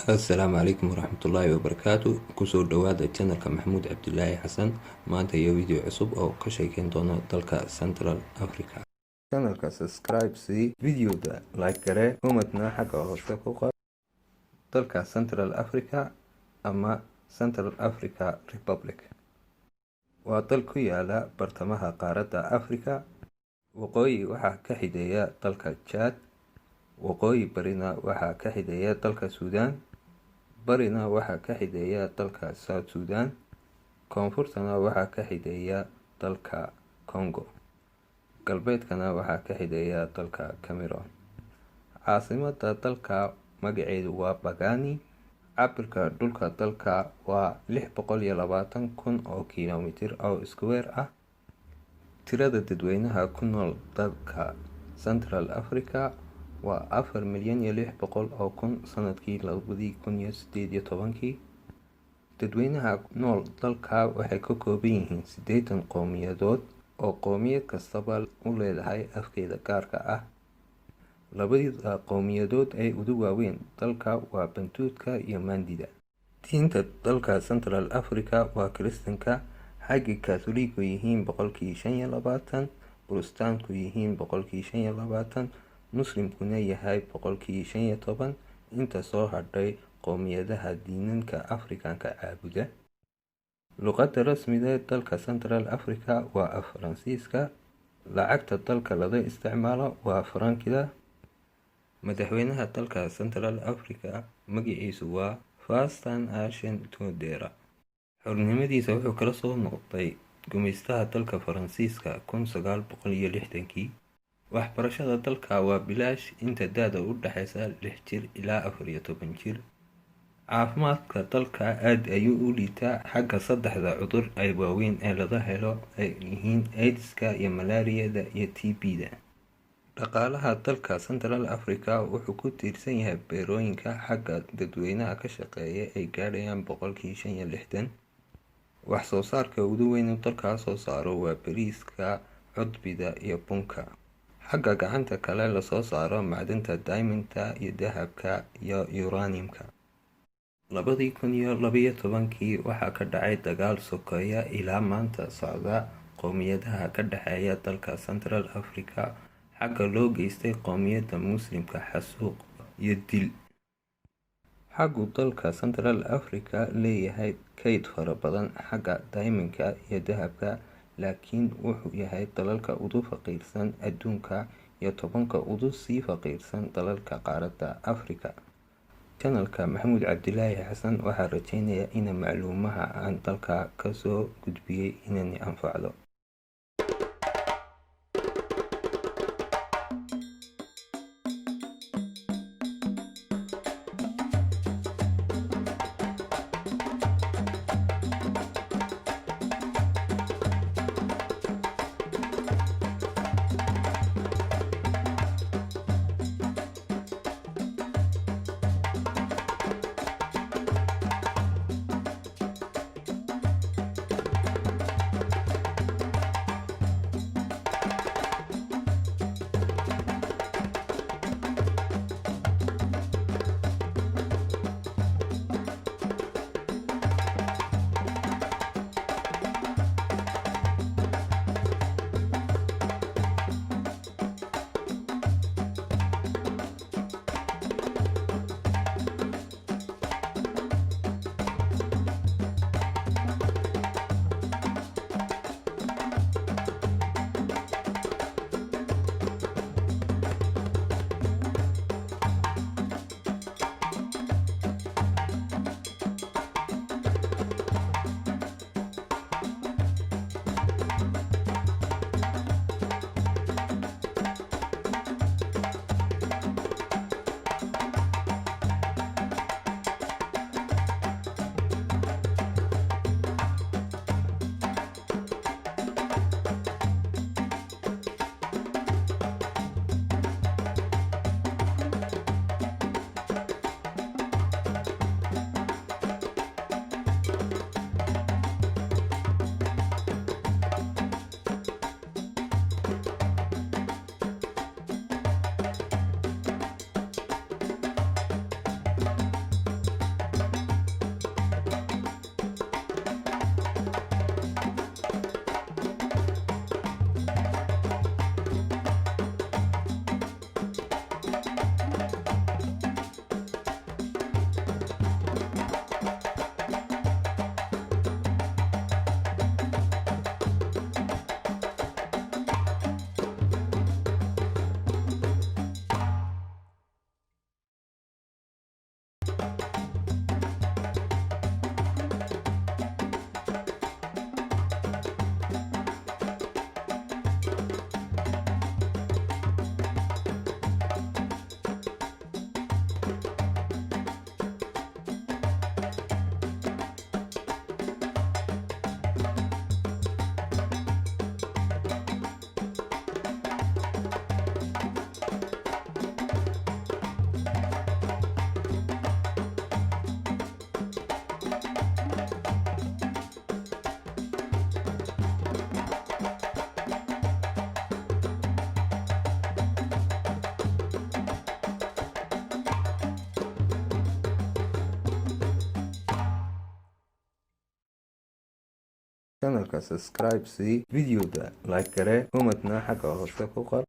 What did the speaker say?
Assalaamu calaykum waraxmatullaahi wabarakaatu. Kusoo dhawaada channelka Maxamuud Cabdilaahi Xasan. Maanta iyo video cusub oo ka sheekeyn doona dalka Central Africa. Channelka subscribe si videoda like gare kumadna xagga hoose ku qor dalka Central Africa ama Central Africa Republic. Waa dal ku yaala bartamaha qaaradda Afrika. Waqooyi waxaa ka xideeya dalka Chad, waqooyi barina waxaa ka xideeya dalka Suudaan, barina waxaa ka xideeya dalka South Sudan, koonfurtana waxaa ka xideeya dalka Congo, galbeedkana waxaa ka xideeya dalka Cameroon. Caasimadda dalka magaceedu waa Bangani. Cabirka dhulka dalka waa 620,000 oo kiiloomitir oo square ah. Tirada dadweynaha ku nool dalka Central Africa waa 4,600,000 sanadkii 2018. Dadweynaha nool dalka waxay ka kooban yihiin 80 qowmiyadood oo qowmiyad kastaba u leedahay afkeeda gaarka ah. Labada qowmiyadood ee ugu waaweyn dalka waa Bantuudka iyo Mandida. Diinta dalka Central Africa waa Kiristaanka, xagga Kaatooligu yihiin 25%, Borotistaanku yihiin 25%, Muslimkuna yahay 15%. Inta soo hadhay qowmiyadaha diinanka Afrikaanka caabuda. Luqadda rasmiga ee dalka Central Africa waa Faransiiska. Lacagta dalka laga isticmaalo waa Farankida. Madaxweynaha dalka Central Africa magaciisu waa Faustin Archange Touadera. Xornimadiisa wuxuu kala soo noqday gumeystaha dalka Faransiiska 1960. Waxbarashada dalka waa bilaash inta da'da u dhaxaysa 6 jir ilaa 14 jir. Caafimaadka dalka aad ayuu u liitaa. Xagga saddexda cudur ee waaweyn ee laga helo ay yihiin AIDS-ka iyo malaariyada iyo TB-da. Dhaqaalaha dalka Central Africa wuxuu ku tiirsan yahay beerooyinka. Xagga dadweynaha ka shaqeeya ay gaadhayaan 65%. Wax soo saarka ugu weyn ee dalka soo saaro waa bariiska, cudbida iyo bunka. Xagga gacanta kale la soo saaro macdanta diamond-ta iyo dahabka iyo uranium-ka. 2012 waxaa ka dhacay dagaal sokeeye ilaa maanta socda qowmiyadaha ka dhexeeya dalka Central Africa. Xagga loo geystay qowmiyadda Muslimka xasuuq iyo dil. Xaggu dalka Central Africa leeyahay kayd fara badan xagga diamond-ka iyo dahabka, laakiin wuxuu yahay dalalka ugu faqiirsan adduunka iyo 10ka ugu sii faqiirsan dalalka qaaradda Afrika. Channelka Maxamuud Cabdilaahi Xasan waxaa rajeynaya in macluumaha aan dalka ka soo gudbiyay inay anfacdo. channelka subscribe sii, videoga like garee, comment xagga hoose ku qor.